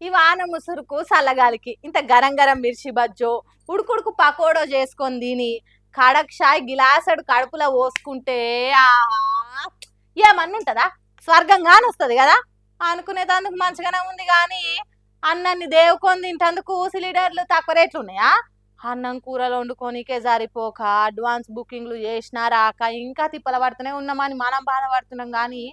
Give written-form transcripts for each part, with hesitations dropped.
ఈ వాన ముసురుకు సల్లగాలికి ఇంత గరం గరం మిర్చి బజ్జో ఉడుకుడుకు పకోడో చేసుకొని తిని కడక్ షాయ్ గిలాసడు కడుపులో పోసుకుంటే ఆహా ఏమన్నా ఉంటదా స్వర్గంగాని వస్తుంది కదా అనుకునేటందుకు మంచిగానే ఉంది కానీ అన్నాన్ని దేవుకొని తింటందుకు సిలిండర్లు తక్కువ రేట్లు ఉన్నాయా అన్నం కూరలు వండుకోనికే సరిపోక అడ్వాన్స్ బుకింగ్లు చేసినా రాక ఇంకా తిప్పల పడుతూనే ఉన్నామని మనం బాధపడుతున్నాం కానీ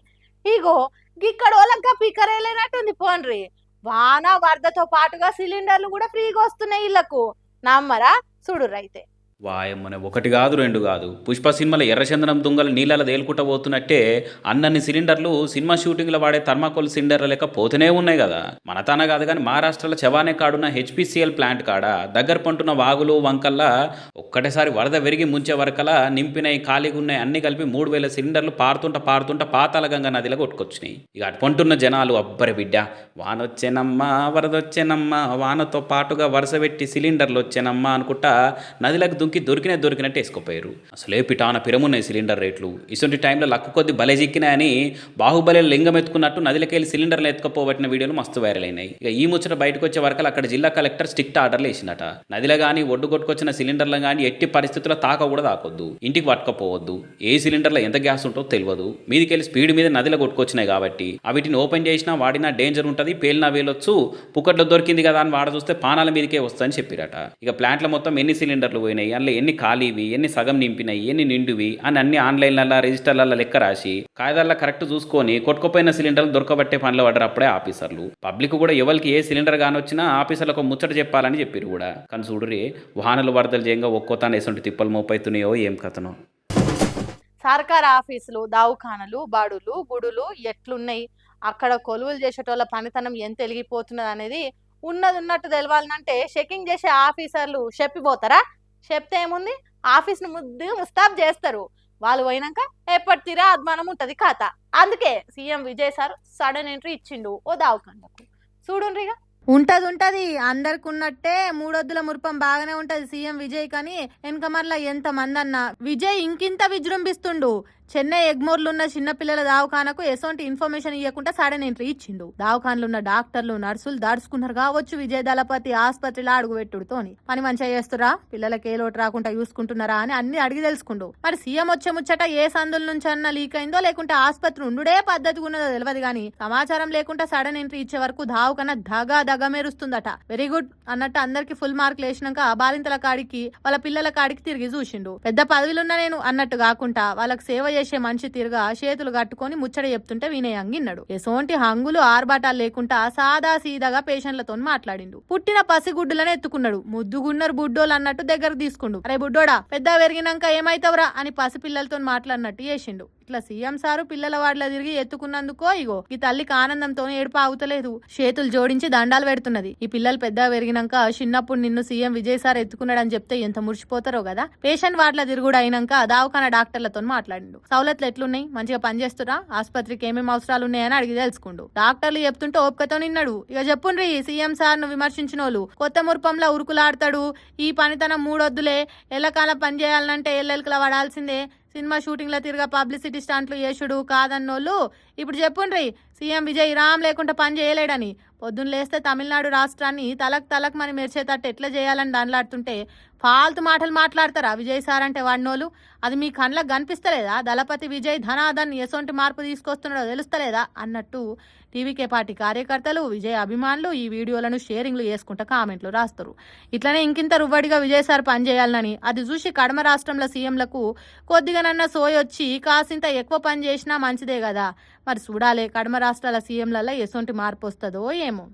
ఇగో గిక్కడ వాళ్ళంకా పికరేలేనట్టుంది పోన్రి వాన వరదతో పాటుగా సిలిండర్లు కూడా ఫ్రీగా వస్తున్నాయి ఇళ్లకు నమ్మరా చూడురైతే వాయమ్మనే ఒకటి కాదు రెండు కాదు పుష్ప సినిమాలో ఎర్రచందనం దుంగలు నీళ్ళలో తేలుకుంటా పోతున్నట్టే అన్నన్ని సిలిండర్లు సినిమా షూటింగ్లో వాడే థర్మాకోల్ సిలిండర్ల లెక్క పోతూనే ఉన్నాయి కదా మన తాన కాదు కానీ మహారాష్ట్రలో చవానే కాడున్న హెచ్పిసిఎల్ ప్లాంట్ కాడ దగ్గర పంటున్న వాగులు వంకల్లా ఒక్కటేసారి వరద విరిగి ముంచే వరకలా నింపినవి ఖాళీగా ఉన్నాయి అన్ని కలిపి 3000 సిలిండర్లు పారుతుంట పాతాళ గంగా నదిలో కొట్టుకొచ్చినాయి ఇక అటు పంటున్న జనాలు అబ్బరి బిడ్డ వానొచ్చేనమ్మా వరదొచ్చేనమ్మా వానతో పాటుగా వరుస పెట్టి సిలిండర్లు వచ్చేనమ్మా అనుకుంటా నదిలకు దొరికినట్టు వేసుకుపోయారు అసలే పిటాన పిరమున్నాయి సిలిండర్ రేట్లు ఇటువంటి టైంలో లక్కు కొద్ది బలే చిక్కినాయని బాహుబలి లింగం ఎత్తుకున్నట్టు నదిలోకి సిలిండర్లు ఎత్తుకపోబట్టిన వీడియోలు మస్తు వైరల్ అయినాయి ఇక ఈ ముచ్చట బయటకు వచ్చే వరకు అక్కడ జిల్లా కలెక్టర్ స్ట్రిక్ట్ ఆర్డర్లు వేసినట నదిలో కానీ ఒడ్డు కొట్టుకొచ్చిన సిలిండర్లు కానీ ఎట్టి పరిస్థితుల్లో కూడా తాకొద్దు ఇంటికి పట్టుకపోవద్దు ఏ సిలిండర్లో ఎంత గ్యాస్ ఉంటుందో తెలియదు మీదికెళ్ళి స్పీడ్ మీద నదిలో కొట్టుకొచ్చినాయి కాబట్టి వీటిని ఓపెన్ చేసినా వాడినా డేంజర్ ఉంటుంది పేలినా వేలొచ్చు పుక్కట్లో దొరికింది కదా అని వాడ చూస్తే పానాల మీదకే వస్తుందని చెప్పిరట ఇక ప్లాంట్లో మొత్తం ఎన్ని సిలిండర్లు పోయినాయి అందులో ఎన్ని ఖాళీవి ఎన్ని సగం నింపినాయి ఎన్ని నిండువి అని అన్ని ఆన్లైన్లలో రిజిస్టర్లలో లెక్క రాసి కాయిదాల్లో కరెక్ట్ చూసుకొని కొట్టుకుపోయిన సిలిండర్లు దొరకబట్టే పనిలో పడ్డారు అప్పుడే ఆఫీసర్లు పబ్లిక్ కూడా ఎవరికి ఏ సిలిండర్ కానొచ్చినా ఆఫీసర్లకు ముచ్చట చెప్పాలని చెప్పారు కూడా కానీ చూడరే వాహనాలు వరదలు చేయంగా ఒక్కోతాను వేసుంటి తిప్పలు మోపైతున్నాయో ఏం కథనో సర్కార్ ఆఫీసులు దవాఖానలు బడులు గుడులు ఎట్లున్నాయి అక్కడ కొలువులు చేసేటోళ్ళ పనితనం ఎంత ఎలిగిపోతున్నది అనేది ఉన్నట్టు తెలవాలంటే చెకింగ్ చేసే ఆఫీసర్లు చెప్పిపోతారా చెప్తే ఏముంది ఆఫీస్ ను ముస్తాబ్ చేస్తారు వాళ్ళు పోయినాక ఎప్పటి తీరా అద్మానం ఉంటది కథ అందుకే CM Vijay sir sudden entry ఇచ్చిండు ఓ దావకండకు చూడుండ్రిగా ఉంటది అందరికి ఉన్నట్టే మూడొద్దుల మురుపం బాగానే ఉంటది సీఎం విజయ్ కానీ వెనకమర్ల ఎంత మంది అన్న విజయ్ ఇంకింత విజృంభిస్తుండు చెన్నై ఎగ్మోర్లు ఉన్న చిన్నపిల్లల దావఖానకు ఎసొంటి ఇన్ఫర్మేషన్ ఇవ్వకుండా సడన్ ఎంట్రీ ఇచ్చిండు దావఖాన్లు ఉన్న డాక్టర్లు నర్సులు దాడుచుకున్నారు కావచ్చు విజయ దళపతి ఆసుపత్రిలో అడుగుపెట్టుడుతోని పని మంచిగా చేస్తురా పిల్లలకి ఏ లోటు రాకుండా చూసుకుంటున్నారా అని అన్ని అడిగి తెలుసుకుండు మరి సీఎం వచ్చే ముచ్చట ఏ సందుల నుంచి అన్న లీక్ అయిందో లేకుంటే ఆసుపత్రి ఉండుడే పద్ధతిగా ఉన్నదో తెలియదు కానీ సమాచారం లేకుండా సడన్ ఎంట్రీ ఇచ్చే వరకు దావఖాన దగమెరుస్తుందట వెరీ గుడ్ అన్నట్టు అందరికి ఫుల్ మార్కులు వేసినాక బాలింతల కాడికి వాళ్ళ పిల్లల కాడికి తిరిగి చూసిండు పెద్ద పదవిలున్నా నేను అన్నట్టు కాకుండా వాళ్ళకి సేవ చేసే మనిషి తిరగా చేతులు కట్టుకొని ముచ్చట చెప్తుంటే వినయ్ అంగిన్నాడు ఎసోంటి హంగులు ఆర్బాటాలు లేకుండా సాదా సీదాగా పేషెంట్లతో మాట్లాడిండు పుట్టిన పసిగుడ్డులను ఎత్తుకున్నాడు ముద్దుగున్నరు బుడ్డోలు అన్నట్టు దగ్గర తీసుకుండు అరే బుడ్డోడా పెద్ద పెరిగినాక ఏమైతావురా అని పసిపిల్లలతో మాట్లాడినట్టు చేసిండు ఇట్లా సీఎం సారు పిల్లల వాడిలో తిరిగి ఎత్తుకున్నందుకో ఇగో ఈ తల్లికి ఆనందంతో ఏడుపు ఆగుతలేదు చేతులు జోడించి దండాలు పెడుతున్నది ఈ పిల్లలు పెద్ద పెరిగినాక చిన్నప్పుడు నిన్ను సీఎం విజయ్ సార్ ఎత్తుకున్నాడని చెప్తే ఎంత మురిసిపోతారో కదా పేషెంట్ వార్డుల తిరుగుడు అయినాక దావఖాన డాక్టర్లతో మాట్లాడిండు సౌలతులు ఎట్లున్నాయి మంచిగా పనిచేస్తురా ఆసుపత్రికి ఏమేమి అవసరాలు ఉన్నాయని అడిగి తెలుసుకుండు డాక్టర్లు చెప్తుంటే ఓపికతో నిన్నాడు ఇక చెప్పుండ్రి సీఎం సార్ ను విమర్శించిన వాళ్ళు కొత్త మురుపంలో ఉరుకులాడతాడు ఈ పనితనం మూడొద్దులే ఎల్లకాలం పని చేయాలంటే ఎల్లెలకలా పడాల్సిందే సినిమా షూటింగ్ లో తిరిగా పబ్లిసిటీ స్టంట్లు చేసుడు కాదన్నోళ్ళు ఇప్పుడు చెప్పుండ్రి సీఎం విజయ్ రామ్ లేకుండా పని చేయలేడని పొద్దున్న లేస్తే తమిళనాడు రాష్ట్రాన్ని తలక్ మని మెరిచేటట్టు ఎట్లా చేయాలని దానిలాడుతుంటే ఫాల్తు మాటలు మాట్లాడతారా విజయ్ సార్ అంటే వాడినోళ్ళు అది మీ కళ్ళకు కనిపిస్తలేదా దళపతి విజయ్ ధనాధన్ ఎసొంటి మార్పు తీసుకొస్తున్నాడో తెలుస్తలేదా అన్నట్టు టీవీకే పార్టీ కార్యకర్తలు విజయ్ అభిమానులు ఈ వీడియోలను షేరింగ్లు చేసుకుంటా కామెంట్లు రాస్తారు ఇట్లనే ఇంకింత రువ్వడిగా విజయ్ సార్ పనిచేయాలని అది చూసి కడమ రాష్ట్రంలో సీఎంలకు కొద్దిగానన్నా సోయొచ్చి కాసింత ఎక్కువ పని చేసినా మంచిదే కదా మరి చూడాలి కడమ రాష్ట్రాల సీఎంలలో ఎసొంటి మార్పు వస్తుందో ఏమో